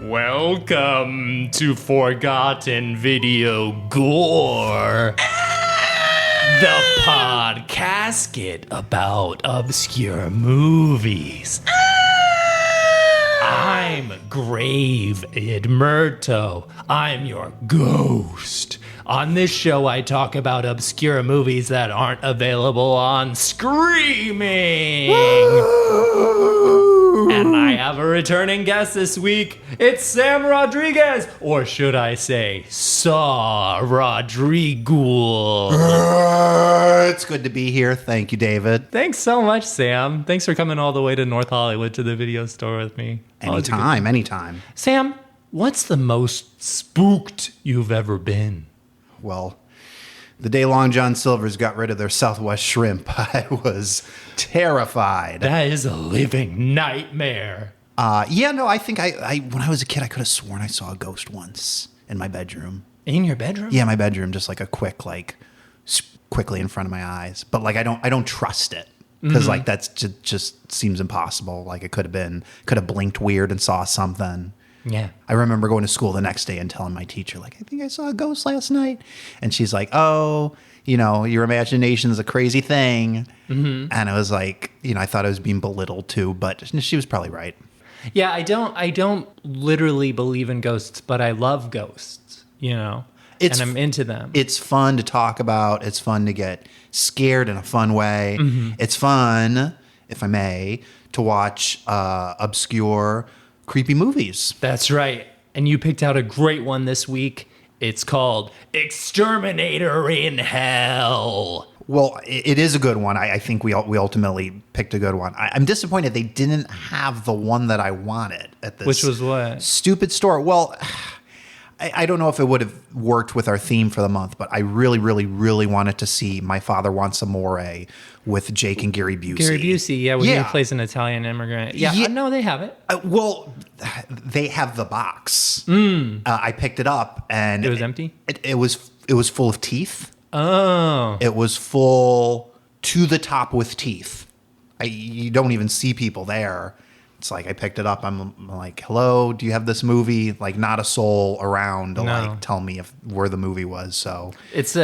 Welcome to Forgotten Video Gore, the podcast about obscure movies. I'm Grave Edmerto. I'm your ghost. On this show, I talk about obscure movies that aren't available on Screaming. And I have a returning guest this week. It's Sam Rodriguez, or should I say, Saw Rodriguez. It's good to be here. Thank you, David. Thanks so much, Sam. Thanks for coming all the way to North Hollywood to the video store with me. Anytime. Sam, what's the most spooked you've ever been? Well, the day Long John Silver's got rid of their Southwest shrimp, I was terrified. That is a living nightmare. I think I when I was a kid, I could have sworn I saw a ghost once in my bedroom. In your bedroom? Yeah, my bedroom, just like a quick, quickly in front of my eyes. But I don't trust it because that's just seems impossible. Like it could have blinked weird and saw something. Yeah. I remember going to school the next day and telling my teacher, I think I saw a ghost last night. And she's like, oh, your imagination is a crazy thing. Mm-hmm. And I was like, I thought I was being belittled too, but she was probably right. Yeah, I don't literally believe in ghosts, but I love ghosts, and I'm into them. It's fun to talk about. It's fun to get scared in a fun way. Mm-hmm. It's fun, if I may, to watch obscure creepy movies. That's right. And you picked out a great one this week. It's called Exterminator in Hell. Well, it is a good one. I think we ultimately picked a good one. I'm disappointed they didn't have the one that I wanted at this. Which was what? Stupid store. Well, I don't know if it would have worked with our theme for the month, but I really, really, really wanted to see My Father Wants Amore with Jake and Gary Busey. Gary Busey, when he plays an Italian immigrant. Yeah. No, they have it. They have the box. I picked it up, and it was empty? It was full of teeth. Oh. It was full to the top with teeth. You don't even see people there. It's like I picked it up. I'm like, hello, do you have this movie? Not a soul around to tell me where the movie was. So it's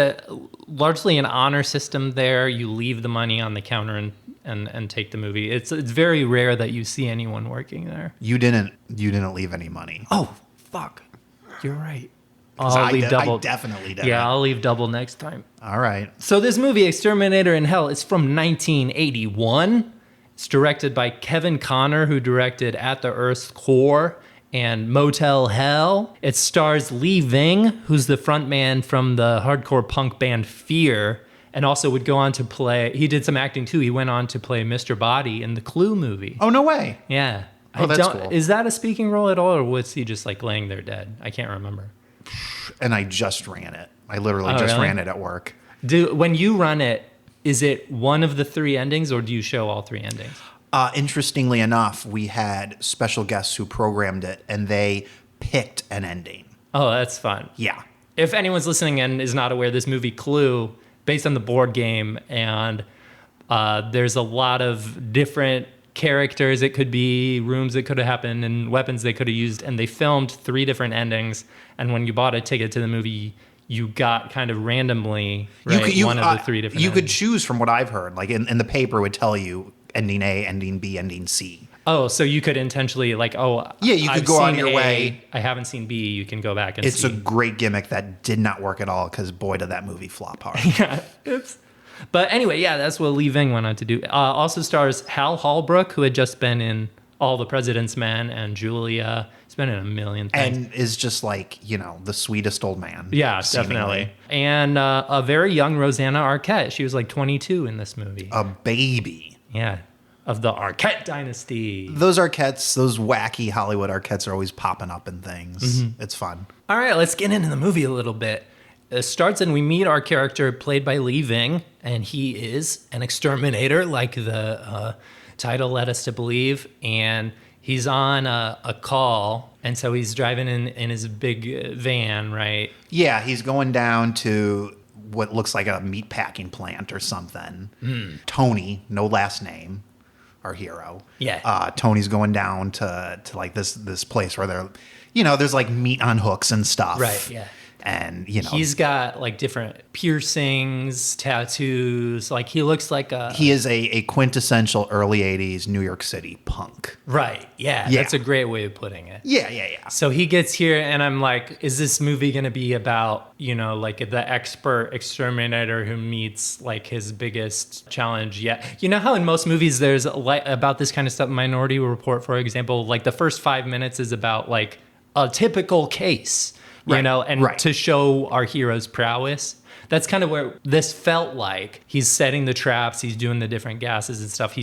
largely an honor system there. You leave the money on the counter and take the movie. It's very rare that you see anyone working there. You didn't leave any money. Oh, fuck. You're right. I'll leave double. I definitely did. Yeah, I'll leave double next time. All right. So this movie, Exterminator in Hell, is from 1981. It's directed by Kevin Connor, who directed At the Earth's Core and Motel Hell. It stars Lee Ving, who's the frontman from the hardcore punk band Fear, and also would go on to play, he did some acting too, he went on to play Mr. Body in the Clue movie. Oh, no way. Yeah. Oh, that's cool. Is that a speaking role at all, or was he just laying there dead? I can't remember. And I just ran it. I literally ran it at work. When you run it, is it one of the three endings, or do you show all three endings? Interestingly enough, we had special guests who programmed it, and they picked an ending. Oh, that's fun. Yeah. If anyone's listening and is not aware, this movie Clue, based on the board game, and there's a lot of different characters. It could be rooms that could have happened and weapons they could have used, and they filmed three different endings. And when you bought a ticket to the movie, you got kind of randomly one of the three different You endings. could choose from what I've heard. In the paper would tell you ending A, ending B, ending C. Oh, so you could intentionally you could go on your way. I haven't seen B. You can go back and see. It's a great gimmick that did not work at all because boy, did that movie flop hard. Yeah, but anyway, that's what Lee Ving went on to do. Also stars Hal Holbrook, who had just been in All the President's Men and Julia. He's been in a million things. And is just the sweetest old man. Yeah, seemingly. Definitely. And a very young Rosanna Arquette. She was 22 in this movie. A baby. Yeah, of the Arquette dynasty. Those Arquettes, those wacky Hollywood Arquettes are always popping up in things. Mm-hmm. It's fun. All right, let's get into the movie a little bit. It starts and we meet our character played by Lee Ving, and he is an exterminator, like the title led us to believe. And he's on a call, and so he's driving in his big van, right? Yeah, he's going down to what looks like a meat packing plant or something. Tony, no last name. our hero. Yeah. Tony's going down to like this place where they're, there's like meat on hooks and stuff. Right, yeah. And, he's got like different piercings, tattoos. Like he looks like he is a quintessential early 80s New York City punk. Right. Yeah. That's a great way of putting it. Yeah. So he gets here and I'm like, is this movie going to be about, like the expert exterminator who meets like his biggest challenge yet? You know how in most movies there's about this kind of stuff, Minority Report, for example, like the first 5 minutes is about like a typical case. To show our hero's prowess. That's kind of where this felt like. He's setting the traps, he's doing the different gases and stuff.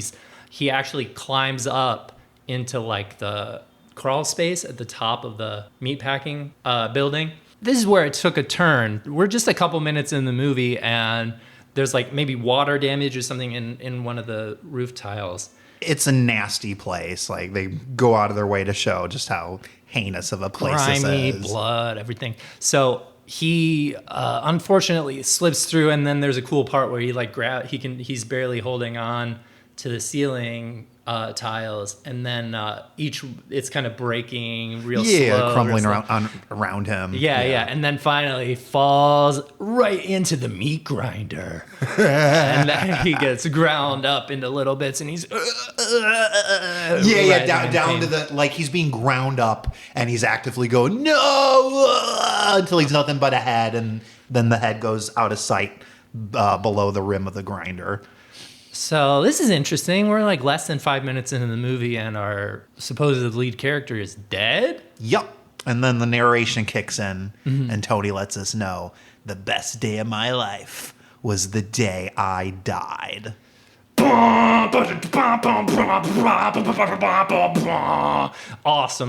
He actually climbs up into like the crawl space at the top of the meatpacking building. This is where it took a turn. We're just a couple minutes in the movie and there's like maybe water damage or something in one of the roof tiles. It's a nasty place. Like they go out of their way to show just how heinous of a place grimy, this is. Blood, everything. So he unfortunately slips through, and then there's a cool part where he like he's barely holding on to the ceiling tiles, and then it's kind of breaking real slow. Crumbling around him. Yeah, and then finally he falls right into the meat grinder, and then he gets ground up into little bits, and he's down to the like he's being ground up, and he's actively going no until he's nothing but a head, and then the head goes out of sight below the rim of the grinder. So this is interesting. We're like less than 5 minutes into the movie and our supposed lead character is dead? Yep. And then the narration kicks in and Tony lets us know the best day of my life was the day I died. Awesome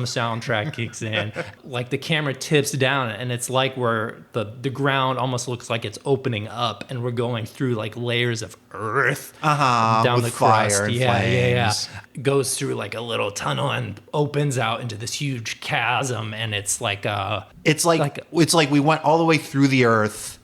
soundtrack kicks in. Like the camera tips down and it's like where the ground almost looks like it's opening up and we're going through like layers of earth down with the fire crust. and flames. flames. Goes through like a little tunnel and opens out into this huge chasm, and it's like it's like we went all the way through the earth.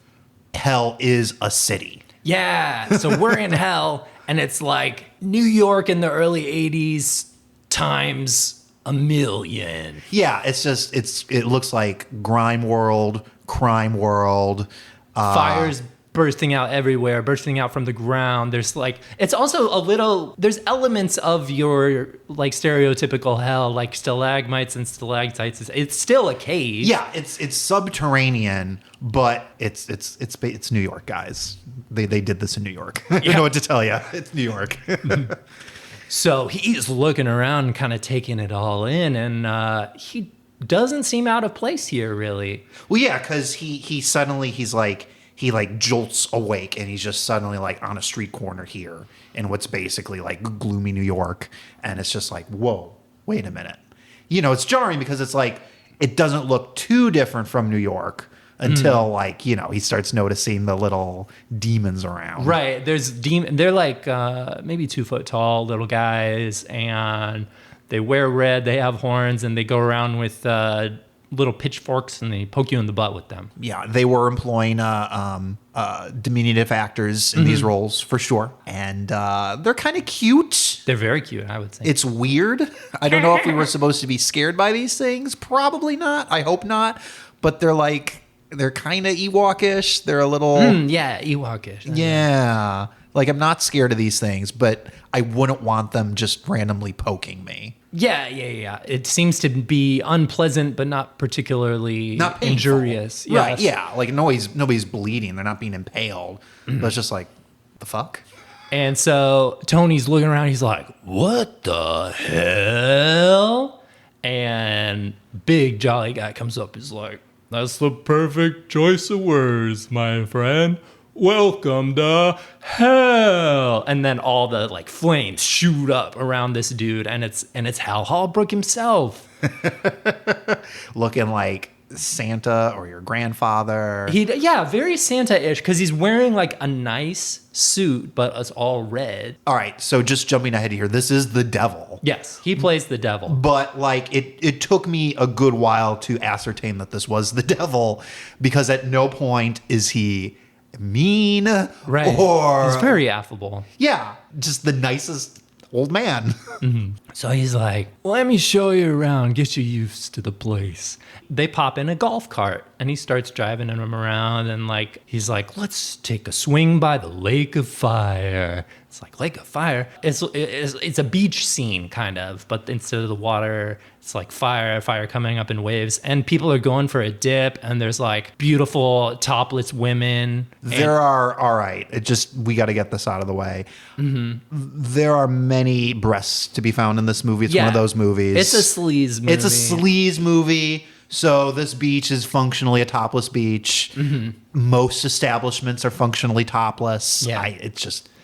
Hell is a city. Yeah. So we're in hell. And it's like New York in the early 80s times a million. Yeah, it looks like grime world, crime world. Fires bursting out everywhere, bursting out from the ground. There's like, it's also there's elements of your like stereotypical hell, like stalagmites and stalactites. It's still a cave. Yeah, it's subterranean, but it's New York, guys. They did this in New York. I don't know what to tell you. It's New York. So he's looking around, kind of taking it all in, and he doesn't seem out of place here, really. Well, yeah, because he jolts awake, and he's just suddenly like on a street corner here in what's basically like gloomy New York, and it's just like, whoa, wait a minute. It's jarring because it's like it doesn't look too different from New York. Until he starts noticing the little demons around. Right. There's demons. They're like maybe 2 foot tall little guys, and they wear red. They have horns, and they go around with little pitchforks, and they poke you in the butt with them. Yeah, they were employing diminutive actors in these roles for sure, and they're kind of cute. They're very cute, I would say. It's weird. I don't know if we were supposed to be scared by these things. Probably not. I hope not. But they're kind of Ewok-ish. They're a little... Ewok-ish. Yeah. Like, I'm not scared of these things, but I wouldn't want them just randomly poking me. Yeah. It seems to be unpleasant, but not particularly injurious. Yes. Right, yeah. Like, nobody's bleeding. They're not being impaled. But it's just like, the fuck? And so Tony's looking around. He's like, what the hell? And big jolly guy comes up. He's like, that's the perfect choice of words, my friend. Welcome to hell. And then all the like flames shoot up around this dude, and it's Hal Holbrook himself. Looking like Santa or your grandfather. Very Santa-ish, because he's wearing like a nice suit, but it's all red. All right, so just jumping ahead here, this is the devil. Yes, he plays the devil. But like it took me a good while to ascertain that this was the devil, because at no point is he mean, right? Or he's very affable. Yeah, just the nicest old man. So he's like, let me show you around, get you used to the place. They pop in a golf cart and he starts driving them around and like, he's like, let's take a swing by the Lake of Fire. It's like Lake of Fire. It's a beach scene kind of, but instead of the water, it's like fire coming up in waves, and people are going for a dip, and there's like beautiful topless women. There are, all right, we got to get this out of the way. There are many breasts to be found in this movie. It's one of those movies. It's a sleaze movie. It's a sleaze movie. So this beach is functionally a topless beach. Most establishments are functionally topless. Yeah.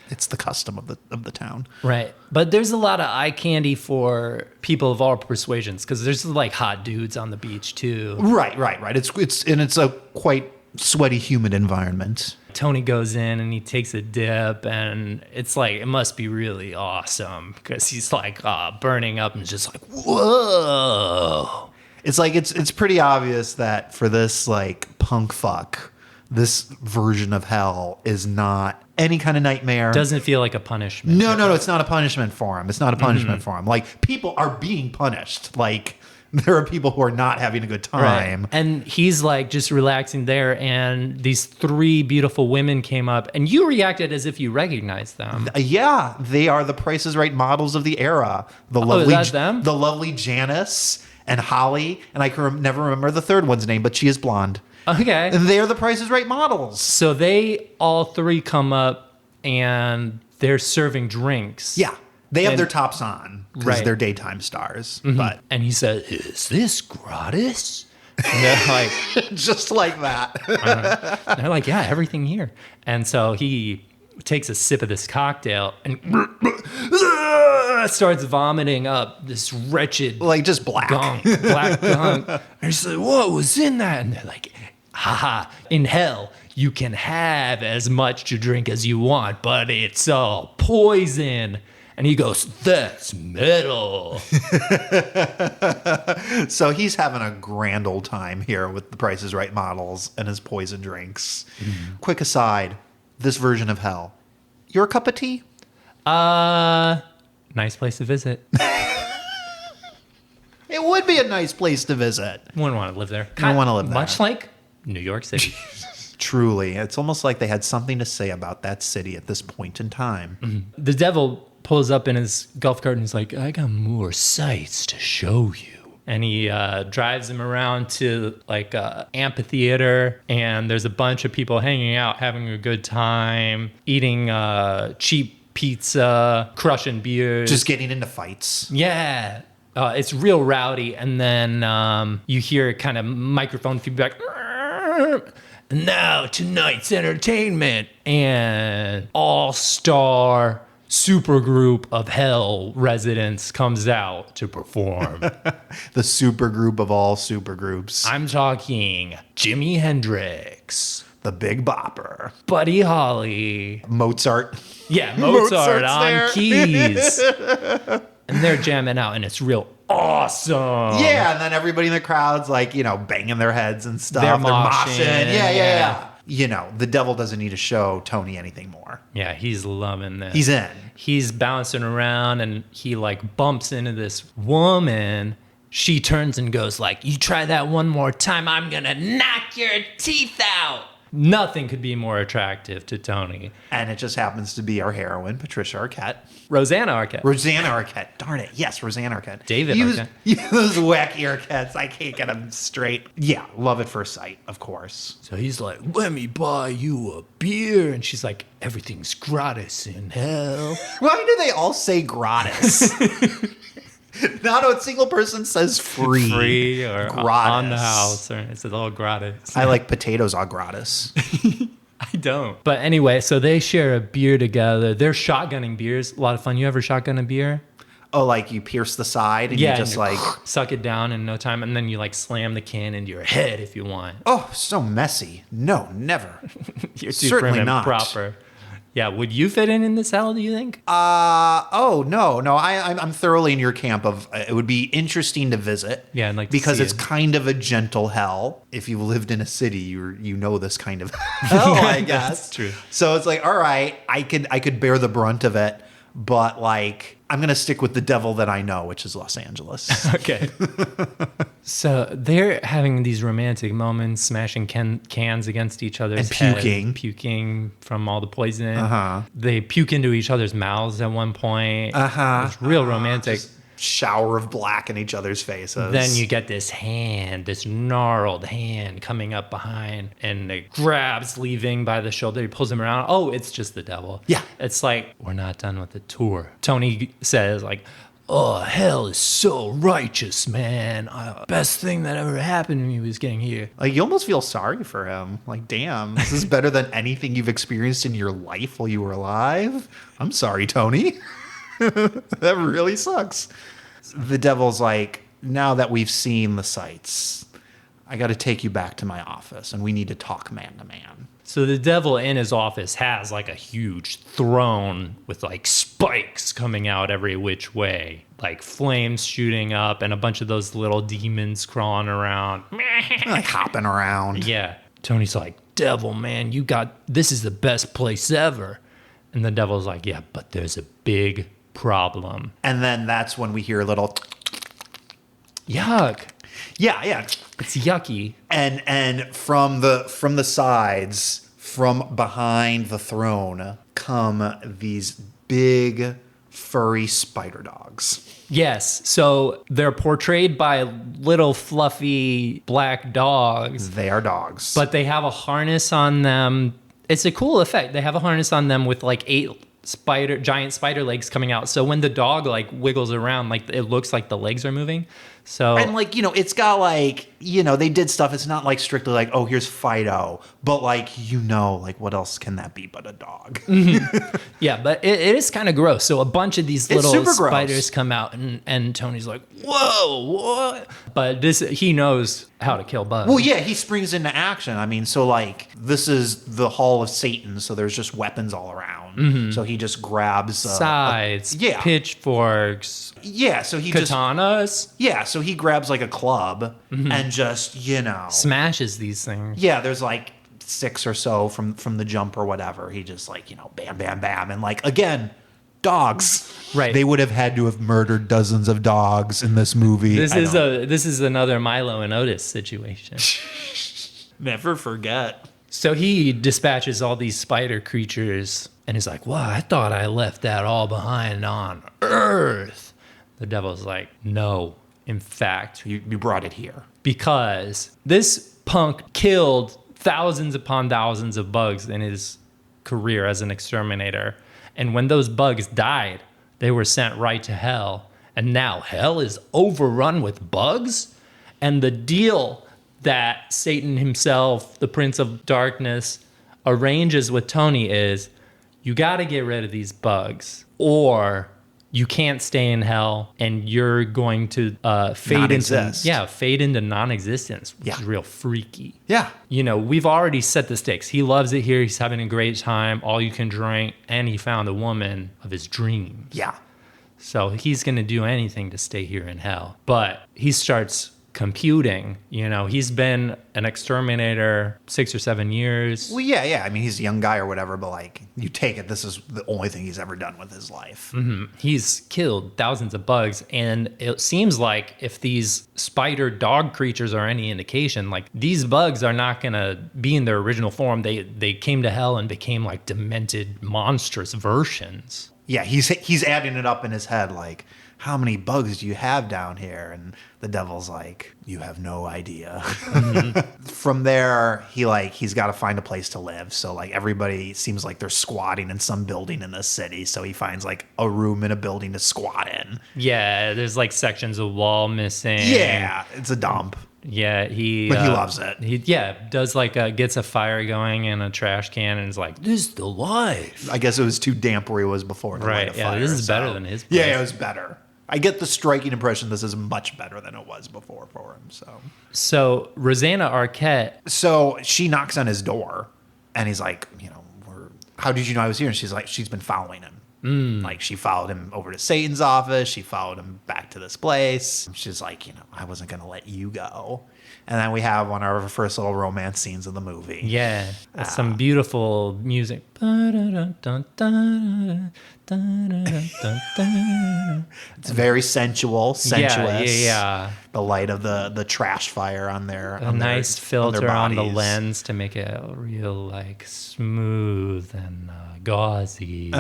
It's the custom of the town. Right. But there's a lot of eye candy for people of all persuasions, because there's like hot dudes on the beach too. Right. It's a quite sweaty, humid environment. Tony goes in and he takes a dip, and it's like, it must be really awesome because he's like burning up and just like, whoa. It's like, it's pretty obvious that for this like punk fuck, this version of hell is not any kind of nightmare. Doesn't feel like a punishment. No, it's not a punishment for him. It's not a punishment for him. Like, people are being punished. Like, there are people who are not having a good time. Right. And he's like just relaxing there, and these 3 beautiful women came up, and you reacted as if you recognized them. Yeah, they are the Price is Right models of the era. Is that them? The lovely Janice and Holly, and I can never remember the third one's name, but she is blonde. Okay. And they're the Price is Right models. So they all 3 come up and they're serving drinks. Yeah. They have their tops on because Right. they're daytime stars. But And he said, "Is this gratis?" And they're like, just like that. they're like, "Yeah, everything here." And so he takes a sip of this cocktail and starts vomiting up this wretched Like, just black. black gunk. And he's like, "What was in that?" And they're like, haha, in hell, you can have as much to drink as you want, but it's all poison. And he goes, "That's metal." So he's having a grand old time here with the Price is Right models and his poison drinks. Quick aside, this version of hell, your cup of tea? Nice place to visit. It would be a nice place to visit. Wouldn't want to live there. I want to live there. Much like New York City. Truly. It's almost like they had something to say about that city at this point in time. The devil pulls up in his golf cart and he's like, "I got more sights to show you." And he drives him around to like a amphitheater, and there's a bunch of people hanging out, having a good time, eating cheap pizza, crushing beers. Just getting into fights. Yeah. It's real rowdy. And then you hear kind of microphone feedback. "And now tonight's entertainment." And all-star supergroup of hell residents comes out to perform. The supergroup of all supergroups. I'm talking Jimi Hendrix, The Big Bopper. Buddy Holly. Mozart. Yeah, Mozart Mozart's on there. keys. And they're jamming out, and it's real awesome. Yeah, and then everybody in the crowd's like, banging their heads and stuff. They're moshing. Yeah. The devil doesn't need to show Tony anything more. Yeah, he's loving this. He's in. He's bouncing around, and he like bumps into this woman. She turns and goes like, "You try that one more time, I'm gonna knock your teeth out." Nothing could be more attractive to Tony. And it just happens to be our heroine, Patricia Arquette. Rosanna Arquette. Rosanna Arquette. Darn it. Yes, Rosanna Arquette. David Arquette. Arquette. Those wacky Arquettes. I can't get them straight. Yeah, love at first sight, of course. So he's like, "Let me buy you a beer." And she's like, "Everything's gratis in hell." Why do they all say gratis? Not a single person says free. Free or gratis. on the house. Or it's all gratis. I like potatoes au gratis. I don't. But anyway, so they share a beer together. They're shotgunning beers. A lot of fun. You ever shotgun a beer? Oh, like you pierce the side and you just and like... suck it down in no time, and then you like slam the can into your head if you want. Oh, so messy. No, never. You're too Certainly prim and not. proper. Yeah, would you fit in this hell, do you think? No. I'm thoroughly in your camp of it would be interesting to visit. Yeah, I'd like to because see it's it. kind of a gentle hell. If you've lived in a city, you know this kind of hell, I guess. That's true. So it's like, all right, I could bear the brunt of it, but like I'm going to stick with the devil that I know, which is Los Angeles. Okay. So they're having these romantic moments, smashing cans against each other's And puking. puking from all the poison. They puke into each other's mouths at one point. It's real romantic. Just shower of black in each other's faces. Then you get this gnarled hand coming up behind, and it grabs leaving by the shoulder. He pulls him around. Oh, it's just the devil. Yeah. It's like, we're not done with the tour. Tony says, like, oh, hell is so righteous, man. Best thing that ever happened to me was getting here. Like, you almost feel sorry for him. Like, damn, this is better than anything you've experienced in your life while you were alive. I'm sorry, Tony. That really sucks. The devil's like, now that we've seen the sights, I got to take you back to my office, and we need to talk man to man. So the devil in his office has like a huge throne with like spikes coming out every which way, like flames shooting up, and a bunch of those little demons crawling around. Like hopping around. Yeah. Tony's like, devil, man, this is the best place ever. And the devil's like, yeah, but there's a big problem. And then that's when we hear a little Yuck. yeah. It's yucky. And from the sides, from behind the throne, come these big furry spider dogs. Yes. So they're portrayed by little fluffy black dogs. They are dogs. But they have a harness on them. It's a cool effect. They have a harness on them with like 8 giant spider legs coming out. So when the dog like wiggles around, like it looks like the legs are moving. So and like, it's got like, they did stuff. It's not like strictly like, oh, here's Fido, but like, like what else can that be but a dog? yeah, but it is kind of gross. So a bunch of these little spiders come out, and Tony's like, whoa, what? But he knows how to kill bugs. Well, yeah, he springs into action. I mean, so like this is the Hall of Satan, so there's just weapons all around. So he just grabs scythes, pitchforks. Yeah, so he katanas. So he grabs like a club and just, smashes these things. Yeah, there's like 6 or so from the jump or whatever. He just like, bam, bam, bam. And like, again, dogs. Right. They would have had to have murdered dozens of dogs in this movie. This is another Milo and Otis situation. Never forget. So he dispatches all these spider creatures, and he's like, well, I thought I left that all behind on Earth. The devil's like, no, in fact, you brought it here. Because this punk killed thousands upon thousands of bugs in his career as an exterminator. And when those bugs died, they were sent right to hell. And now hell is overrun with bugs? And the deal that Satan himself, the Prince of Darkness, arranges with Tony is, you got to get rid of these bugs, or you can't stay in hell, and you're going to fade into non-existence, which is real freaky. Yeah. We've already set the stakes. He loves it here. He's having a great time, all you can drink, and he found a woman of his dreams. Yeah. So he's going to do anything to stay here in hell. But he starts computing. He's been an exterminator 6 or 7 years. Well, yeah. I mean, he's a young guy or whatever, but like, you take it, this is the only thing he's ever done with his life. He's killed thousands of bugs, and it seems like if these spider dog creatures are any indication, like these bugs are not going to be in their original form. They came to hell and became like demented, monstrous versions. Yeah, he's adding it up in his head, like, how many bugs do you have down here? And the devil's like, you have no idea. From there, he's got to find a place to live. So like everybody seems like they're squatting in some building in the city. So he finds like a room in a building to squat in. Yeah, there's like sections of wall missing. Yeah, it's a dump. Yeah, but he loves it. He does like gets a fire going in a trash can and is like, this is the life. I guess it was too damp where he was before to light a fire. Yeah, this is better than his place. Yeah, it was better. I get the striking impression this is much better than it was before for him. So Rosanna Arquette. So she knocks on his door, and he's like, how did you know I was here? And she's like, she's been following him. Like she followed him over to Satan's office. She followed him back to this place. She's like, I wasn't going to let you go. And then we have one of our first little romance scenes of the movie. Yeah, some beautiful music. It's very sensuous. Yeah. The light of the trash fire on there. A nice filter on the lens to make it real like smooth and gauzy.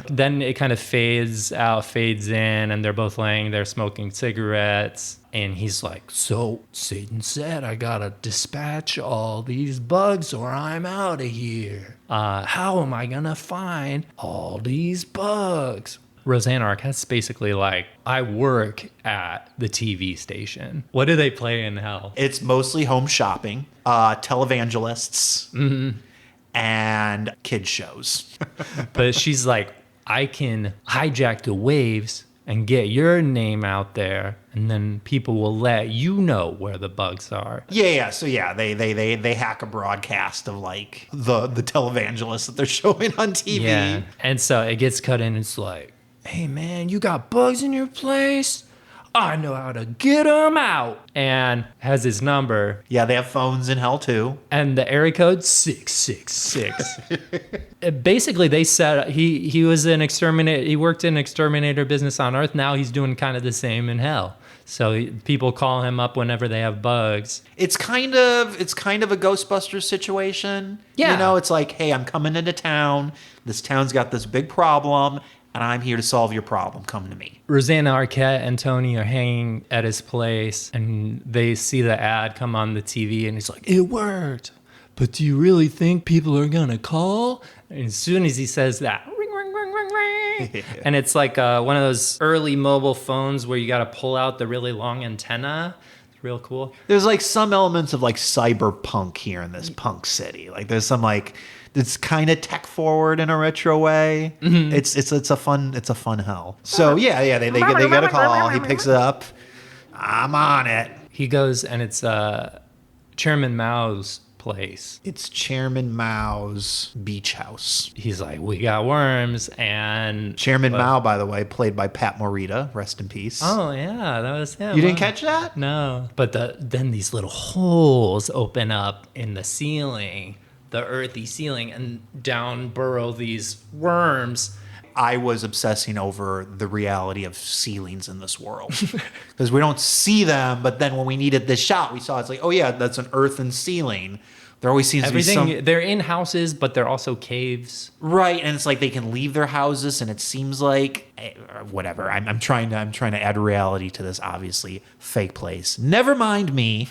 Then it kind of fades out, fades in, and they're both laying there smoking cigarettes. And he's like, so Satan said I gotta dispatch all these bugs or I'm out of here. How am I gonna find all these bugs? Rosanna Arquette's basically like, I work at the TV station. What do they play in hell? It's mostly home shopping, televangelists, and kids shows. But she's like, I can hijack the waves and get your name out there, and then people will let you know where the bugs are. Yeah. So yeah, they hack a broadcast of like the televangelists that they're showing on TV. Yeah. And so it gets cut in. It's like, hey man, you got bugs in your place? I know how to get them out. And has his number. Yeah, they have phones in hell too. And the area code 666. Basically, they said he was an exterminator. He worked in exterminator business on Earth. Now he's doing kind of the same in hell. So people call him up whenever they have bugs. It's kind of a Ghostbusters situation. Yeah. It's like, hey, I'm coming into town. This town's got this big problem, and I'm here to solve your problem. Come to me. Rosanna Arquette and Tony are hanging at his place, and they see the ad come on the TV, and he's like, it worked. But do you really think people are going to call? And as soon as he says that, ring, ring, ring, ring, ring. And it's like one of those early mobile phones where you got to pull out the really long antenna. It's real cool. There's like some elements of like cyberpunk here in this punk city. Like there's some like... It's kind of tech forward in a retro way. Mm-hmm. It's a fun hell. So yeah, they get a call. He picks it up. I'm on it. He goes and it's Chairman Mao's place. It's Chairman Mao's beach house. He's like, we got worms, and Chairman Mao, by the way, played by Pat Morita. Rest in peace. Oh yeah, that was him. You didn't catch that? No. But then these little holes open up in the ceiling. The earthy ceiling, and down burrow these worms. I was obsessing over the reality of ceilings in this world because we don't see them, but then when we needed this shot, we saw it's like, oh yeah, that's an earthen ceiling. There always seems to be some... They're in houses, but they're also caves. Right, and it's like they can leave their houses, and it seems like whatever. I'm trying to add reality to this obviously fake place. Never mind me.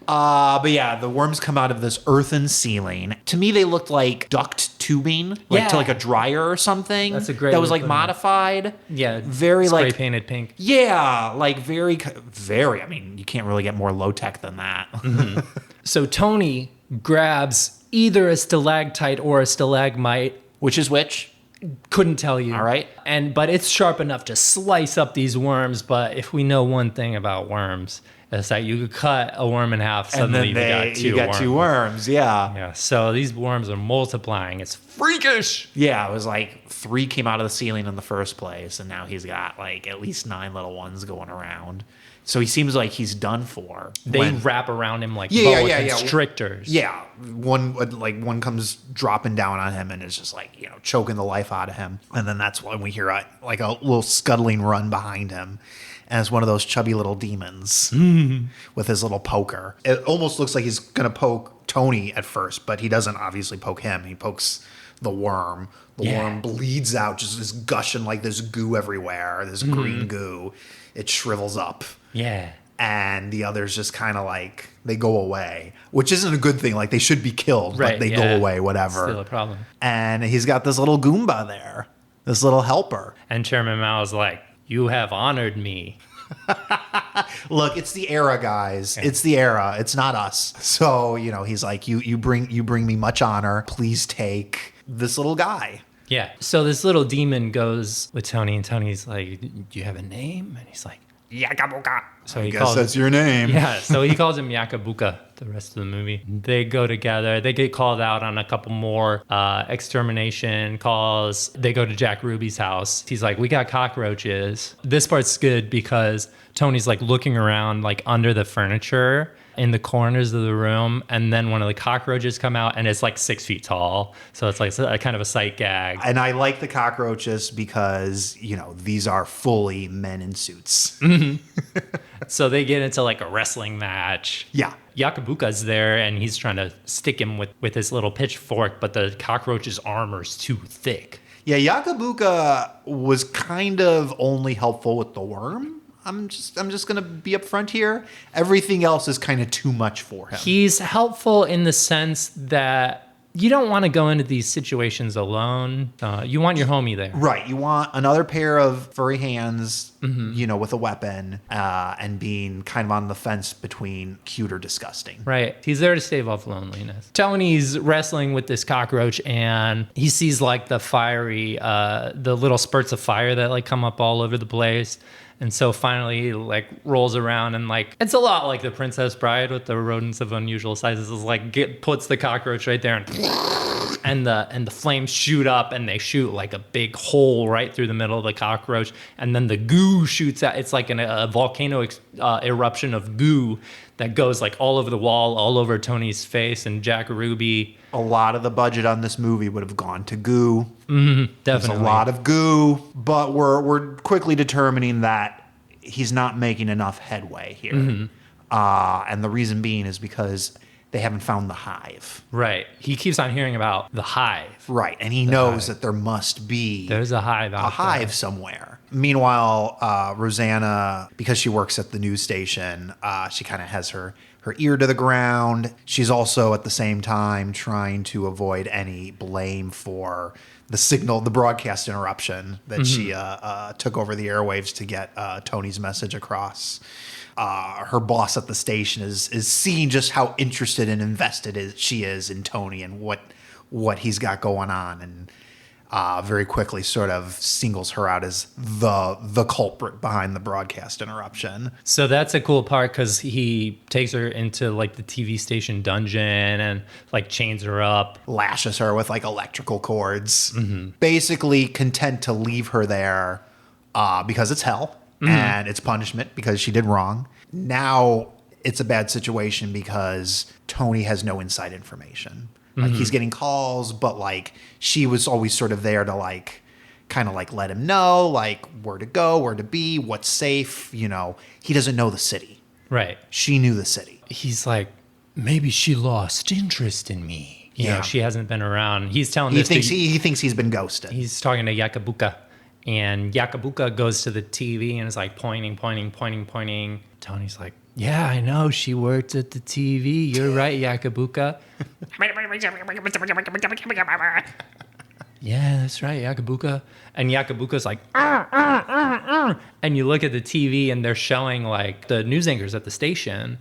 But yeah, the worms come out of this earthen ceiling. To me, they looked like duct tubing, to like a dryer or something. That's a great. That was like modified. Yeah, very spray like painted pink. Yeah, like very. I mean, you can't really get more low tech than that. Mm-hmm. So Tony grabs either a stalactite or a stalagmite. Which is which? Couldn't tell you. All right. But it's sharp enough to slice up these worms. But if we know one thing about worms, it's that you could cut a worm in half, suddenly you got two worms. Yeah. Yeah. So these worms are multiplying. It's freakish. Yeah, it was like 3 came out of the ceiling in the first place, and now he's got like at least 9 little ones going around. So he seems like he's done for. They wrap around him like boa constrictors. Yeah, one comes dropping down on him and is just like choking the life out of him, and then that's when we hear like a little scuttling run behind him, and it's one of those chubby little demons with his little poker. It almost looks like he's gonna poke Tony at first, but he doesn't obviously poke him. He pokes the worm. The worm bleeds out, just is gushing like this goo everywhere, this green goo. It shrivels up. Yeah. And the others just kind of like, they go away, which isn't a good thing. Like they should be killed, but they go away, whatever. Still a problem. And he's got this little Goomba there, this little helper. And Chairman Mao is like, you have honored me. Look, it's the era, guys. Yeah. It's the era. It's not us. So, he's like, you bring me much honor. Please take this little guy. Yeah. So this little demon goes with Tony, and Tony's like, do you have a name? And he's like, Yakabuka. So I guess that's your name. Yeah. So he calls him Yakabuka the rest of the movie. They go together. They get called out on a couple more extermination calls. They go to Jack Ruby's house. He's like, we got cockroaches. This part's good because Tony's like looking around like under the furniture in the corners of the room, and then one of the cockroaches come out, and it's like 6 feet tall. So it's like a kind of a sight gag. And I like the cockroaches because, these are fully men in suits. So they get into like a wrestling match. Yeah. Yakabuka's there, and he's trying to stick him with his little pitchfork, but the cockroach's armor's too thick. Yeah, Yakabuka was kind of only helpful with the worm. I'm just gonna be upfront here. Everything else is kind of too much for him. He's helpful in the sense that you don't want to go into these situations alone. You want your homie there. Right. You want another pair of furry hands, with a weapon, and being kind of on the fence between cute or disgusting. Right. He's there to stave off loneliness. Tony's wrestling with this cockroach, and he sees like the little spurts of fire that like come up all over the place. And so finally he like rolls around, and like it's a lot like the Princess Bride with the rodents of unusual sizes. It's like puts the cockroach right there, and the flames shoot up, and they shoot like a big hole right through the middle of the cockroach, and then the goo shoots out. It's like a volcano eruption of goo that goes like all over the wall, all over Tony's face, and Jack Ruby. A lot of the budget on this movie would have gone to goo. Definitely. There's a lot of goo, but we're quickly determining that he's not making enough headway here. And the reason being is because they haven't found the hive. Right. He keeps on hearing about the hive. Right. And he knows that there must be There's a hive out there. Somewhere. Meanwhile, Rosanna, because she works at the news station, she kind of has her ear to the ground. She's also at the same time trying to avoid any blame for the broadcast interruption that she took over the airwaves to get Tony's message across. Her boss at the station is seeing just how interested and invested she is in Tony and what he's got going on, and very quickly sort of singles her out as the culprit behind the broadcast interruption. So that's a cool part because he takes her into like the TV station dungeon and like chains her up. Lashes her with like electrical cords. Basically content to leave her there because it's hell and it's punishment because she did wrong. Now it's a bad situation because Tony has no inside information. Like he's getting calls, but like she was always sort of there to like kind of like let him know like where to go, where to be, what's safe. He doesn't know the city. Right. She knew the city. He's like, maybe she lost interest in me. Yeah. She hasn't been around. He's telling He thinks he's been ghosted. He's talking to Yakabuka, and Yakabuka goes to the TV and is like pointing. Tony's like, yeah, I know. She worked at the TV. You're right, Yakabuka. Yeah, that's right, Yakabuka. And Yakabuka's like, and you look at the TV and they're showing like the news anchors at the station,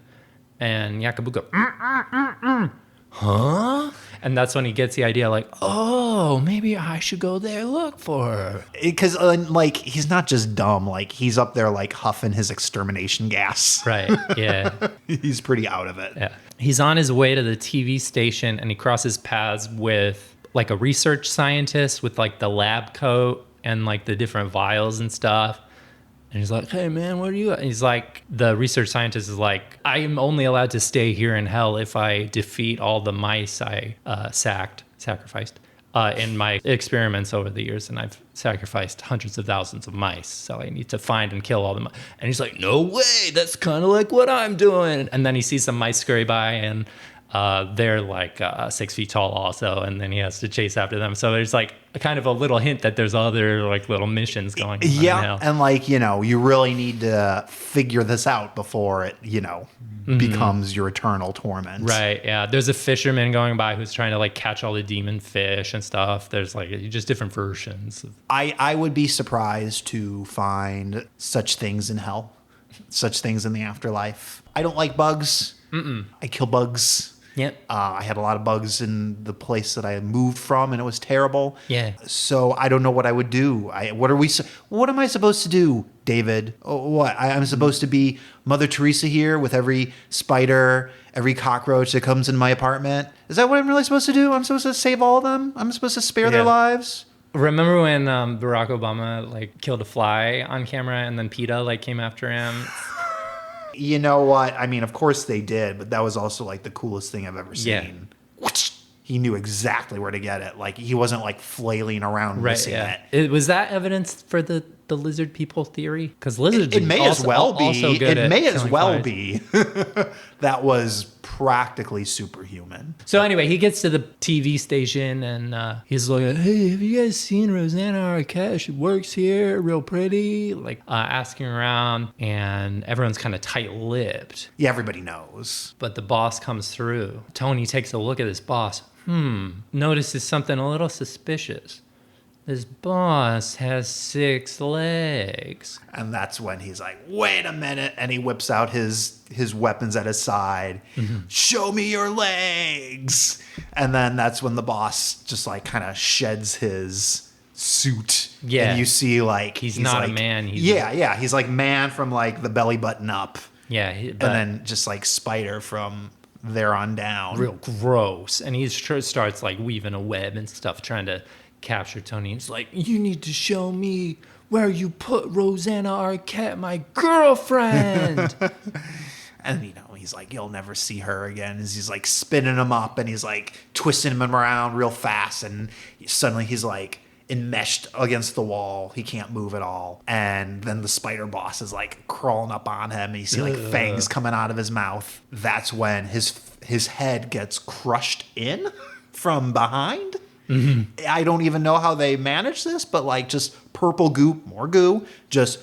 and Yakabuka, huh? And that's when he gets the idea like, oh, maybe I should go there look for her. Because like he's not just dumb, like he's up there like huffing his extermination gas. Right, yeah. He's pretty out of it. Yeah. He's on his way to the TV station, and he crosses paths with like a research scientist with like the lab coat and like the different vials and stuff. And he's like, hey, man, what are you? And he's like, the research scientist is like, I am only allowed to stay here in hell if I defeat all the mice I sacrificed in my experiments over the years. And I've sacrificed hundreds of thousands of mice. So I need to find and kill all the mice. And he's like, no way. That's kind of like what I'm doing. And then he sees some mice scurry by, and they're like 6 feet tall also, and then he has to chase after them. So there's like a kind of a little hint that there's other like little missions going on. Yeah, and like, you really need to figure this out before it, becomes your eternal torment. Right, yeah. There's a fisherman going by who's trying to like catch all the demon fish and stuff. There's like just different versions. I would be surprised to find such things in hell, such things in the afterlife. I don't like bugs. I kill bugs. Yep. I had a lot of bugs in the place that I moved from, and it was terrible. Yeah. So I don't know what I would do. What am I supposed to do David, oh, what? I'm supposed to be Mother Teresa here with every spider, every cockroach that comes in my apartment. Is that what I'm really supposed to do? I'm supposed to save all of them? I'm supposed to spare their lives? Remember when Barack Obama like killed a fly on camera and then PETA like came after him? You know what? I mean, of course they did, but that was also like the coolest thing I've ever seen. Yeah. He knew exactly where to get it. Like he wasn't like flailing around missing it. Was that evidence for the lizard people theory? Because lizards it may also, as well be. Also good it may at as well flies. be. That was practically superhuman. So anyway, he gets to the TV station and he's like, "Hey, have you guys seen Rosanna Arquette? She works here, real pretty." Like asking around, and everyone's kind of tight-lipped. Yeah, everybody knows. But the boss comes through. Tony takes a look at this boss. Notices something a little suspicious. This boss has 6 legs. And that's when he's like, wait a minute. And he whips out his weapons at his side. Show me your legs. And then that's when the boss just like kind of sheds his suit. Yeah. And you see like... He's not like, a man. He's like man from like the belly button up. Yeah. And then just like spider from there on down. Real gross. And he starts like weaving a web and stuff trying to capture Tony. He's like, "You need to show me where you put Rosanna Arquette, my girlfriend." And, he's like, you'll never see her again. As he's like spinning him up and he's like twisting him around real fast. And suddenly he's like enmeshed against the wall. He can't move at all. And then the spider boss is like crawling up on him. And you see like fangs coming out of his mouth. That's when his head gets crushed in from behind. I don't even know how they manage this, but like just purple goop, more goo, just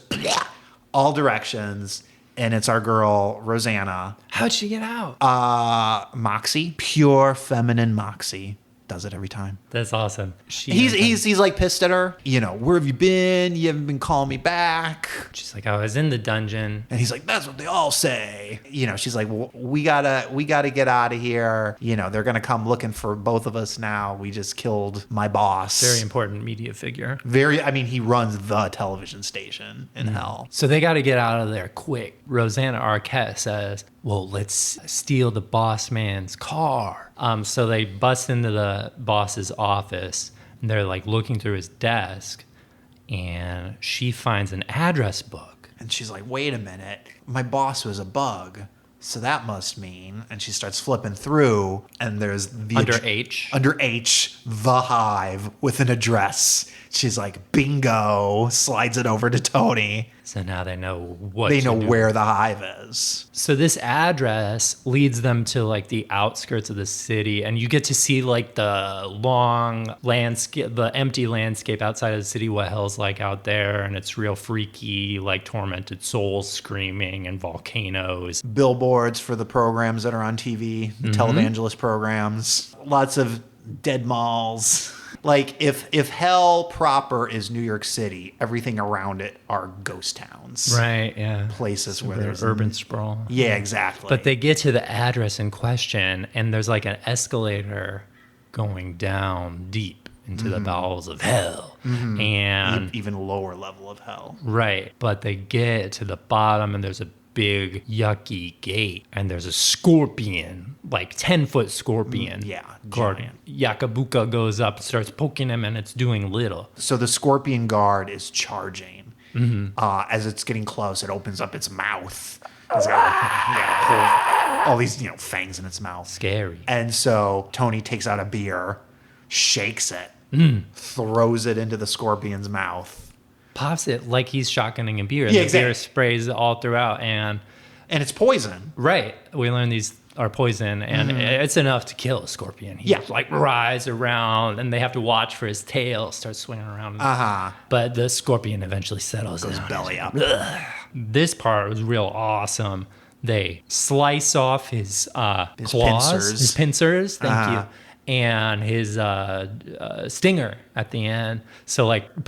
all directions. And it's our girl, Rosanna. How'd she get out? Moxie, pure feminine Moxie. Does it every time. That's awesome. He's like pissed at her. Where have you been? You haven't been calling me back. She's like, I was in the dungeon. And he's like, that's what they all say. She's like, well, we gotta get out of here. They're gonna come looking for both of us now. We just killed my boss. Very important media figure. He runs the television station in hell. So they got to get out of there quick. Rosanna Arquette says, well, let's steal the boss man's car. So they bust into the boss's office and they're like looking through his desk and she finds an address book. And she's like, wait a minute, my boss was a bug. So that must mean, and she starts flipping through, and there's the Under H, the hive with an address. She's like, bingo, slides it over to Tony. So now they know where the hive is. So this address leads them to like the outskirts of the city, and you get to see like the long landscape, the empty landscape outside of the city, what hell's like out there, and it's real freaky, like tormented souls screaming and volcanoes. Billboards for the programs that are on TV, televangelist programs, lots of dead malls. Like if hell proper is New York City, everything around it are ghost towns. Right, yeah. Places where there's urban sprawl. Yeah, exactly. But they get to the address in question and there's like an escalator going down deep into the bowels of hell. And even lower level of hell. Right. But they get to the bottom and there's a big yucky gate and there's a scorpion, like 10-foot scorpion. Giant. Yakabuka goes up, starts poking him, and it's doing little. So the scorpion guard is charging. As it's getting close, it opens up its mouth. It's got all these fangs in its mouth. Scary. And so Tony takes out a beer, shakes it, throws it into the scorpion's mouth. Pops it like he's shotgunning a beer. Yeah, the beer sprays all throughout, and it's poison. Right. We learn these are poison, and it's enough to kill a scorpion. He like writhes around, and they have to watch for his tail start swinging around. But the scorpion eventually settles Goes down. belly up. This part was real awesome. They slice off his claws, his pincers. Thank you. And his stinger at the end. So like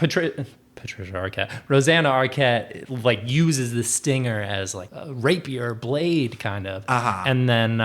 Patricia Arquette. Rosanna Arquette like uses the stinger as like a rapier blade kind of. And then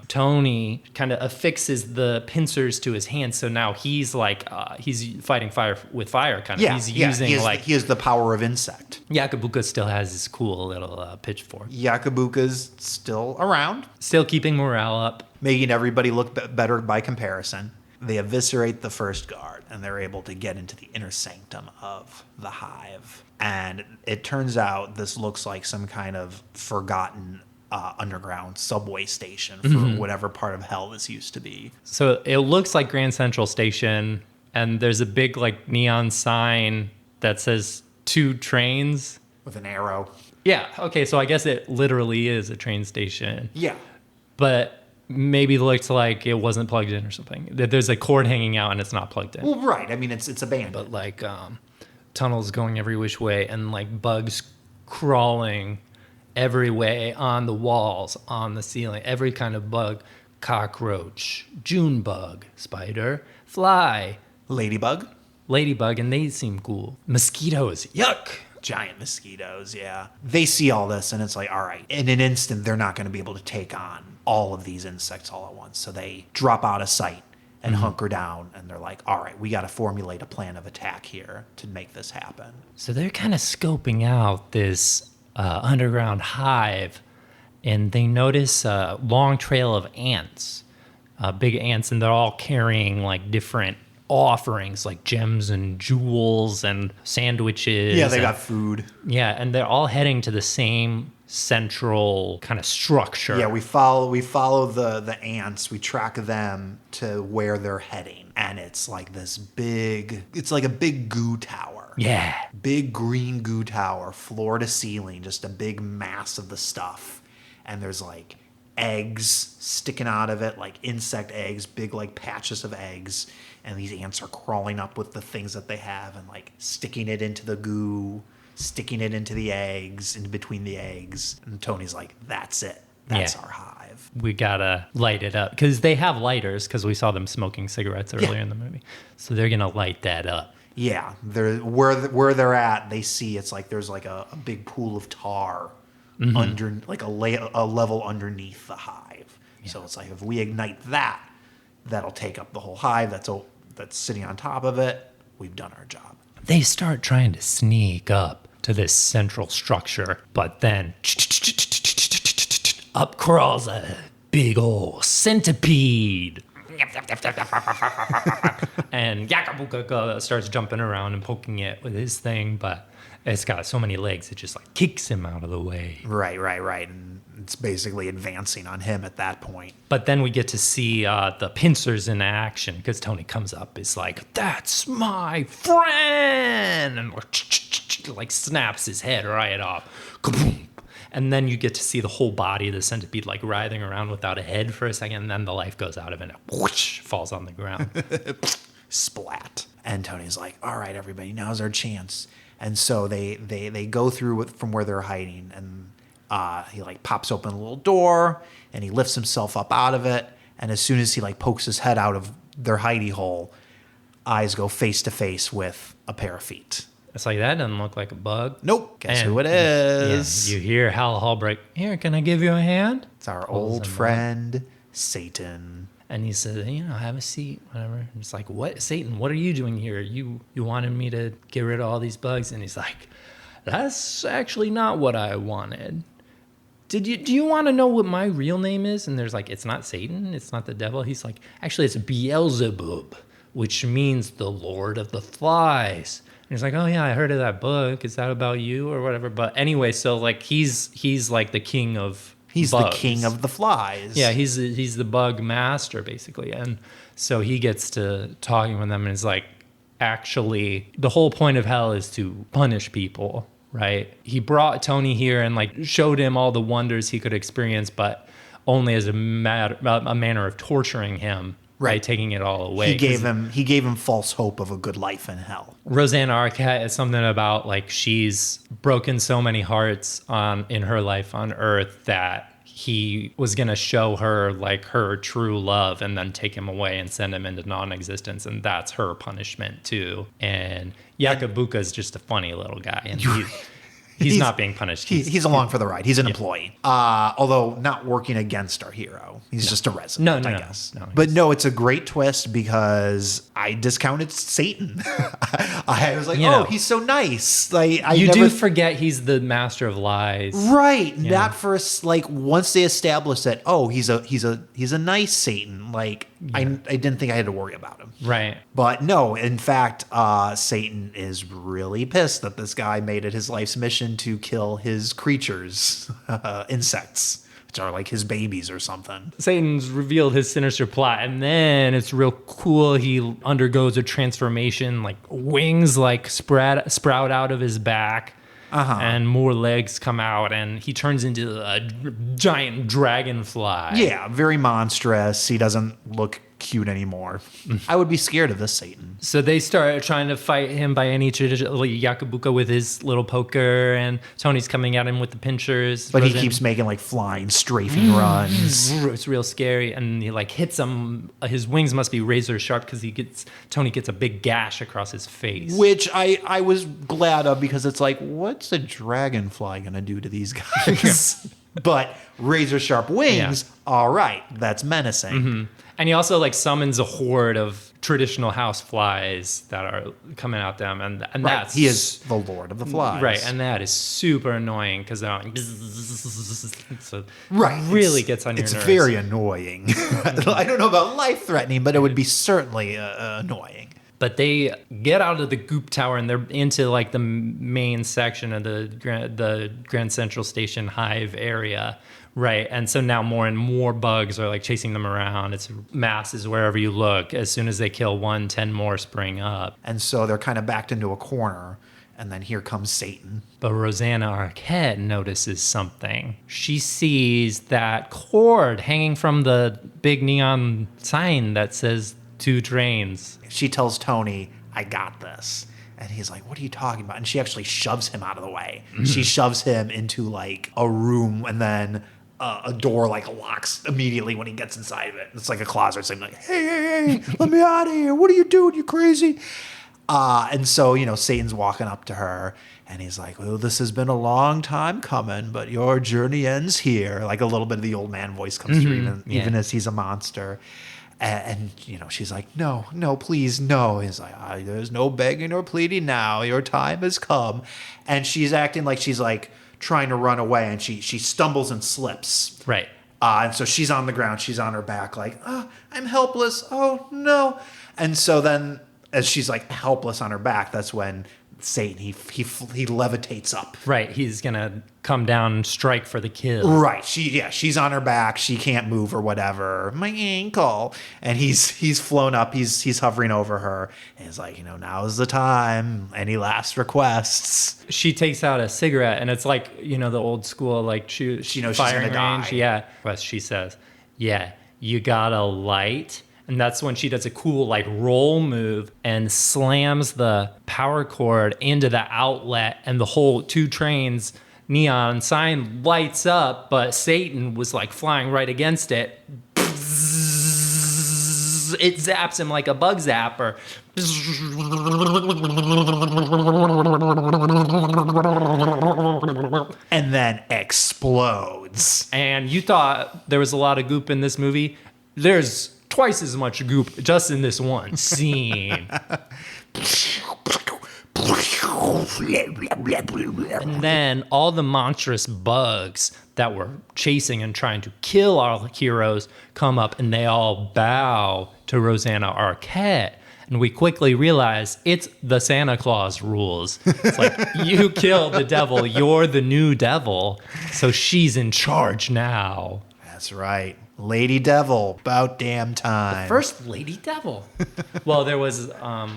Tony kind of affixes the pincers to his hands. So now he's like, he's fighting fire with fire kind of. Yeah, He's using he has the power of insect. Yakabuka still has his cool little pitchfork. Yakabuka's still around. Still keeping morale up. Making everybody look better by comparison. They eviscerate the first guard, and they're able to get into the inner sanctum of the hive. And it turns out this looks like some kind of forgotten underground subway station for whatever part of hell this used to be. So it looks like Grand Central Station, and there's a big like neon sign that says 2 trains. With an arrow. Yeah, okay, so I guess it literally is a train station. Yeah. But maybe looked like it wasn't plugged in or something. There's a cord hanging out and it's not plugged in. Well, right. I mean, it's abandoned. But like tunnels going every which way and like bugs crawling every way on the walls, on the ceiling, every kind of bug, cockroach, June bug, spider, fly, ladybug, and they seem cool. Mosquitoes, yuck. Giant mosquitoes, yeah. They see all this and it's like, all right, in an instant, they're not going to be able to take on all of these insects all at once. So they drop out of sight and hunker down and they're like, all right, we got to formulate a plan of attack here to make this happen. So they're kind of scoping out this underground hive and they notice a long trail of ants, big ants, and they're all carrying like different offerings like gems and jewels and sandwiches. Yeah, they got food. Yeah, and they're all heading to the same central kind of structure. Yeah, we follow the ants. We track them to where they're heading, and it's like this big. It's like a big goo tower. Yeah, big green goo tower, floor to ceiling, just a big mass of the stuff, and there's like eggs sticking out of it, like insect eggs, big like patches of eggs. And these ants are crawling up with the things that they have and like sticking it into the goo, sticking it into the eggs, in between the eggs. And Tony's like, that's it. That's our hive. We gotta light it up. Because they have lighters, because we saw them smoking cigarettes earlier in the movie. So they're gonna light that up. Yeah. Where they're at, they see it's like there's like a big pool of tar under like a level underneath the hive. Yeah. So it's like if we ignite that, that'll take up the whole hive. That's sitting on top of it. We've done our job. They start trying to sneak up to this central structure, but then up crawls a big old centipede. And Yakabuka starts jumping around and poking it with his thing, but it's got so many legs, it just like kicks him out of the way. Right. And it's basically advancing on him at that point. But then we get to see the pincers in action because Tony comes up, is like, that's my friend! And like snaps his head right off. Kaboom! And then you get to see the whole body of the centipede like writhing around without a head for a second, and then the life goes out of it and it whoosh, falls on the ground. Splat. And Tony's like, all right, everybody, now's our chance. And so they go through from where they're hiding, and he like pops open a little door, and he lifts himself up out of it. And as soon as he like pokes his head out of their hidey hole, eyes go face to face with a pair of feet. It's like, that doesn't look like a bug. Nope. Guess who it is? Yeah, you hear Hal Holbrook, here, can I give you a hand? It's our old friend, Satan. And he says, have a seat, whatever. And it's like, what, Satan, what are you doing here? You wanted me to get rid of all these bugs? And he's like, that's actually not what I wanted. Do you want to know what my real name is? And there's like, it's not Satan, it's not the devil. He's like, actually, it's Beelzebub, which means the Lord of the Flies. And he's like, oh yeah, I heard of that book. Is that about you or whatever? But anyway, so like he's like the king of He's bugs. The king of the flies. Yeah, he's the bug master, basically. And so he gets to talking with them and is like, actually, the whole point of hell is to punish people, right? He brought Tony here and like showed him all the wonders he could experience, but only as a manner of torturing him. by taking it all away. He gave him false hope of a good life in hell. Rosanna Arquette is something about like she's broken so many hearts in her life on Earth that he was going to show her like her true love and then take him away and send him into non-existence. And that's her punishment too. And Yakabuka is just a funny little guy. And he's not being punished. He's along for the ride. He's an employee. Although not working against our hero. He's just a resident, I guess. But no, it's a great twist because I discounted Satan. I was like, he's so nice. Like you do forget he's the master of lies. Right. Not first, like once they establish that, he's a nice Satan. Like I didn't think I had to worry about him. Right. But no, in fact, Satan is really pissed that this guy made it his life's mission to kill his creatures, insects, which are like his babies or something. Satan's revealed his sinister plot, and then it's real cool. He undergoes a transformation, like wings like sprout out of his back. And more legs come out, and he turns into a giant dragonfly. Yeah, very monstrous. He doesn't look cute anymore. I would be scared of this Satan. So they start trying to fight him by any tradition, like Yakabuka with his little poker, and Tony's coming at him with the pinchers. But he keeps making like flying, strafing runs. It's real scary, and he like hits him. His wings must be razor sharp because Tony gets a big gash across his face. Which I was glad of because it's like, what's a dragonfly gonna do to these guys? But razor sharp wings, all right, that's menacing. Mm-hmm. And he also like summons a horde of traditional house flies that are coming at them, and that's he is the Lord of the Flies, right? And that is super annoying because they're like, so really gets on your nerves. It's very annoying. I don't know about life threatening, but it would be certainly annoying. But they get out of the goop tower and they're into like the main section of the Grand Central Station hive area. Right. And so now more and more bugs are like chasing them around. It's masses wherever you look. As soon as they kill one, 10 more spring up. And so they're kind of backed into a corner. And then here comes Satan. But Rosanna Arquette notices something. She sees that cord hanging from the big neon sign that says 2 trains. She tells Tony, I got this. And he's like, what are you talking about? And she actually shoves him out of the way. Mm-hmm. She shoves him into like a room, and then a door like locks immediately when he gets inside of it. It's like a closet saying like, hey, let me out of here. What are you doing? You crazy? And so, Satan's walking up to her and he's like, well, this has been a long time coming, but your journey ends here. Like a little bit of the old man voice comes through, even as he's a monster. And she's like, no, please, no. He's like, there's no begging or pleading now. Your time has come. And she's acting like she's like trying to run away, and she stumbles and slips. Right. And so she's on the ground. She's on her back like, oh, I'm helpless. Oh, no. And so then as she's like helpless on her back, that's when Satan, he levitates up. Right. He's going to come down and strike for the kill. Right. She's on her back. She can't move or whatever. My ankle. And he's flown up. He's hovering over her. And he's like, now's the time. Any last requests? She takes out a cigarette, and it's like, the old school, like she knows she's going to die. Yeah. But she says, yeah, you got a light? And that's when she does a cool like roll move and slams the power cord into the outlet, and the whole 2 trains neon sign lights up, but Satan was like flying right against it. It zaps him like a bug zapper. And then explodes. And you thought there was a lot of goop in this movie. There's twice as much goop just in this one scene. And then all the monstrous bugs that were chasing and trying to kill our heroes come up, and they all bow to Rosanna Arquette. And we quickly realize it's the Santa Claus rules. It's like, you kill the devil, you're the new devil. So she's in charge now. That's right. Lady Devil, about damn time. The first Lady Devil. Well, there was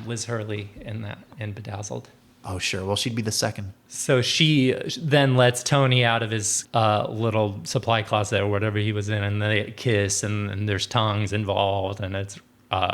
Liz Hurley in Bedazzled. Oh, sure. Well, she'd be the second. So she then lets Tony out of his little supply closet or whatever he was in, and they kiss, and there's tongues involved, and it's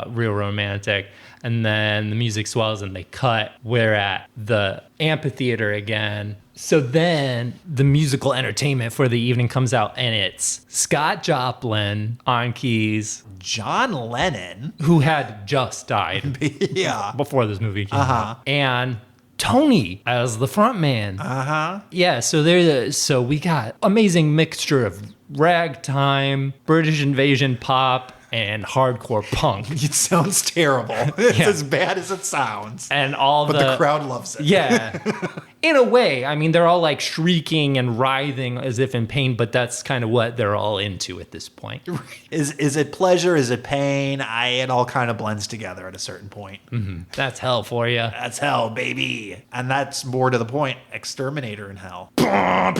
real romantic. And then the music swells and they cut. We're at the amphitheater again. So then the musical entertainment for the evening comes out, and it's Scott Joplin on keys, John Lennon, who had just died yeah, before this movie came out, and Tony as the front man. Yeah, so we got amazing mixture of ragtime, British invasion pop, and hardcore punk. It sounds terrible. It's as bad as it sounds. And but the crowd loves it. Yeah. In a way, I mean, they're all like shrieking and writhing as if in pain, but that's kind of what they're all into at this point. Is it pleasure? Is it pain? It all kind of blends together at a certain point. Mm-hmm. That's hell for you. That's hell, baby. And that's more to the point. Exterminator in hell. Then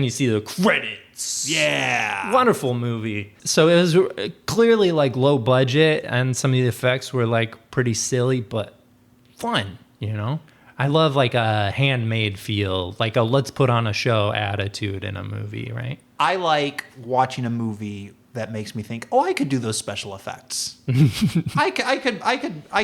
you see the credits. Yeah. Wonderful movie. So it was clearly like low budget, and some of the effects were like pretty silly, but fun, you know? I love like a handmade feel, like a let's put on a show attitude in a movie, right? I like watching a movie that makes me think, oh, I could do those special effects. I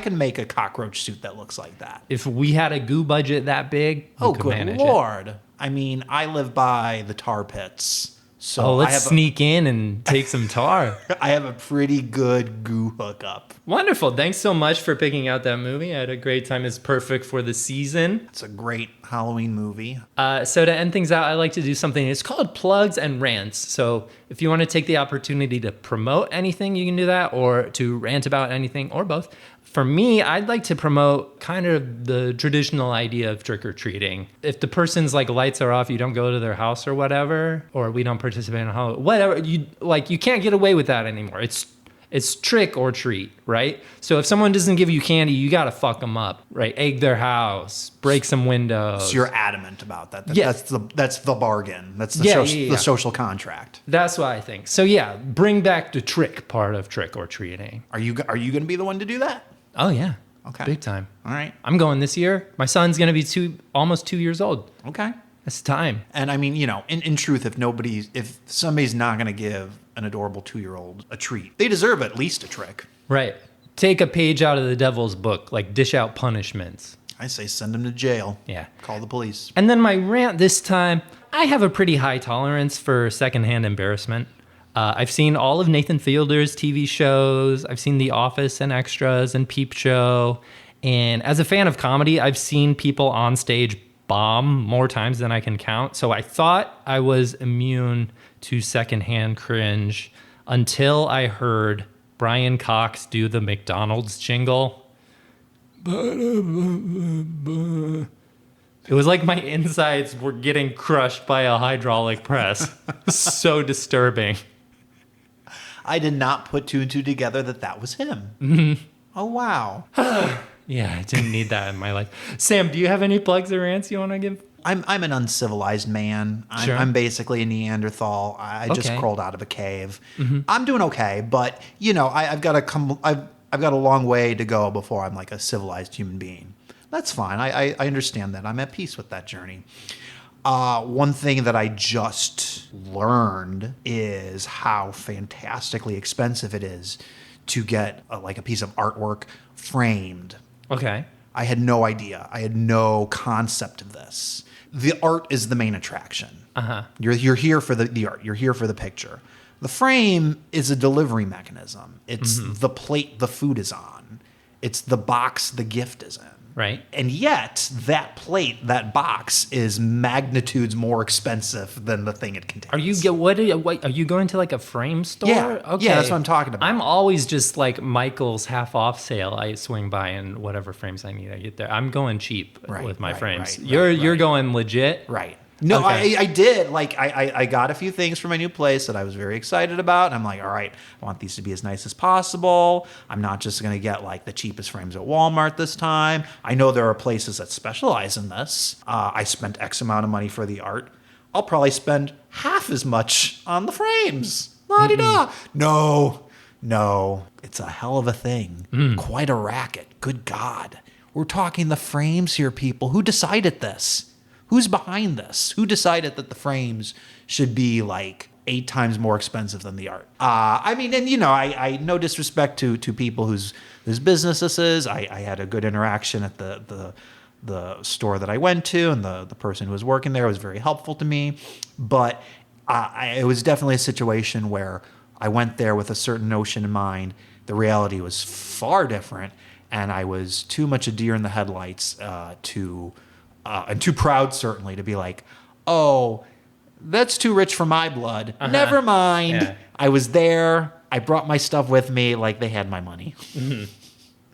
could make a cockroach suit that looks like that. If we had a goo budget that big, oh, good Lord. I mean, I live by the tar pits. So let's sneak in and take some tar. I have a pretty good goo hookup. Wonderful. Thanks so much for picking out that movie. I had a great time. It's perfect for the season. It's a great Halloween movie. So to end things out, I like to do something. It's called plugs and rants. So if you want to take the opportunity to promote anything, you can do that, or to rant about anything, or both. For me, I'd like to promote kind of the traditional idea of trick-or-treating. If the person's like lights are off, you don't go to their house or whatever, or we don't participate in Halloween, whatever, you can't get away with that anymore. It's trick or treat, right? So if someone doesn't give you candy, you got to fuck them up, right? Egg their house, break some windows. So you're adamant about that. Yeah. That's the bargain. That's the social contract. That's what I think. So yeah, bring back the trick part of trick or treating. Are you going to be the one to do that? Oh yeah. Okay. Big time. All right. I'm going this year. My son's going to be almost 2 years old. Okay. It's time. And I mean, you know, in truth, if somebody's not going to give an adorable 2-year-old a treat, they deserve at least a trick. Right. Take a page out of the devil's book, like dish out punishments. I say send them to jail. Yeah. Call the police. And then my rant this time, I have a pretty high tolerance for secondhand embarrassment. I've seen all of Nathan Fielder's TV shows. I've seen The Office and Extras and Peep Show. And as a fan of comedy, I've seen people on stage bomb more times than I can count. So I thought I was immune to secondhand cringe until I heard Brian Cox do the McDonald's jingle. It was like my insides were getting crushed by a hydraulic press. So disturbing. I did not put 2 and 2 together that was him. Mm-hmm. Oh, wow. Yeah, I didn't need that in my life. Sam, do you have any plugs or rants you want to give? I'm an uncivilized man. I'm basically a Neanderthal. I just crawled out of a cave. Mm-hmm. I'm doing okay, but you know, I've got a long way to go before I'm like a civilized human being. That's fine. I understand that. I'm at peace with that journey. One thing that I just learned is how fantastically expensive it is to get a piece of artwork framed. Okay. I had no idea. I had no concept of this. The art is the main attraction. Uh-huh. You're here for the art. You're here for the picture. The frame is a delivery mechanism. It's the plate the food is on. It's the box the gift is in. Right. And yet, that plate, that box, is magnitudes more expensive than the thing it contains. Are you going to like a frame store? Yeah. Okay. Yeah, that's what I'm talking about. I'm always just like Michael's half off sale. I swing by and whatever frames I need, I get there. I'm going cheap with my frames. You're going legit. Right. No, okay. I did. Like, I got a few things for my new place that I was very excited about. And I'm like, all right, I want these to be as nice as possible. I'm not just going to get like the cheapest frames at Walmart this time. I know there are places that specialize in this. I spent X amount of money for the art. I'll probably spend half as much on the frames. La-di-da. No, it's a hell of a thing. Quite a racket. Good God. We're talking the frames here, people. Who decided this? Who's behind this? Who decided that the frames should be like 8 times more expensive than the art. I mean, and I no disrespect to people whose business this is. I had a good interaction at the store that I went to, and the person who was working there was very helpful to me. But it was definitely a situation where I went there with a certain notion in mind. The reality was far different, and I was too much a deer in the headlights and too proud, certainly, to be like, oh, that's too rich for my blood. Never mind. Yeah. I was there. I brought my stuff with me. Like, they had my money. Mm-hmm.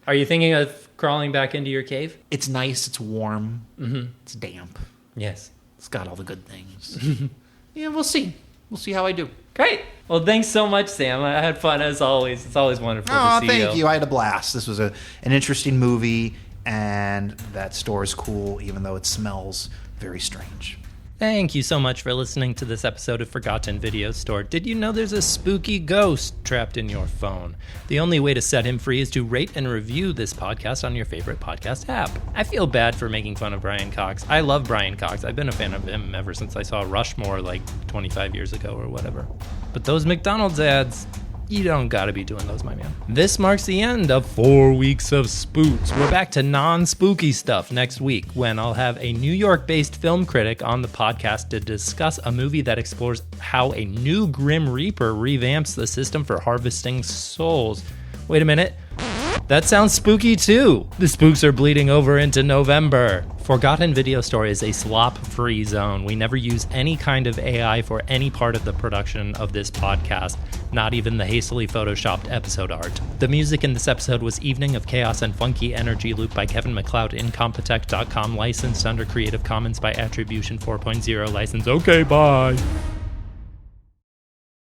Are you thinking of crawling back into your cave? It's nice. It's warm. Mm-hmm. It's damp. Yes. It's got all the good things. Yeah, we'll see. We'll see how I do. Great. Well, thanks so much, Sam. I had fun as always. It's always wonderful to see you. Thank you. I had a blast. This was an interesting movie, and that store is cool, even though it smells very strange. Thank you so much for listening to this episode of Forgotten Video Store. Did you know there's a spooky ghost trapped in your phone? The only way to set him free is to rate and review this podcast on your favorite podcast app. I feel bad for making fun of Brian Cox. I love Brian Cox. I've been a fan of him ever since I saw Rushmore like 25 years ago or whatever. But those McDonald's ads, you don't gotta be doing those, my man. This marks the end of 4 weeks of spooks. We're back to non-spooky stuff next week, when I'll have a New York-based film critic on the podcast to discuss a movie that explores how a new Grim Reaper revamps the system for harvesting souls. Wait a minute. That sounds spooky too. The spooks are bleeding over into November. Forgotten Video Store is a slop-free zone. We never use any kind of AI for any part of the production of this podcast, not even the hastily photoshopped episode art. The music in this episode was Evening of Chaos and Funky Energy Loop by Kevin MacLeod, Incompetech.com, licensed under Creative Commons by Attribution 4.0 license. Okay, bye.